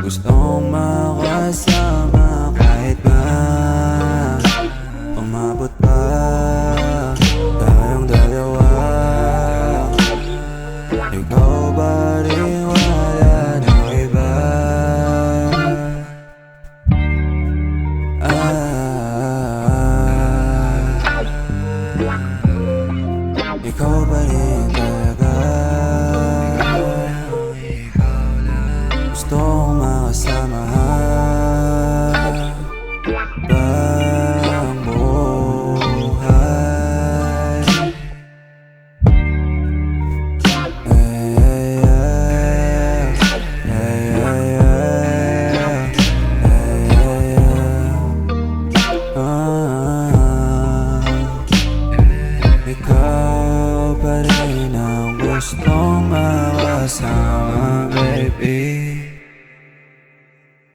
Gustong makasama kahit na umabot pa tayong dalawa. Ikaw ba rin wala ng iba? Ikaw ba rin talaga? Gustong makasama bang buhay? Ikaw pa rin ang gustong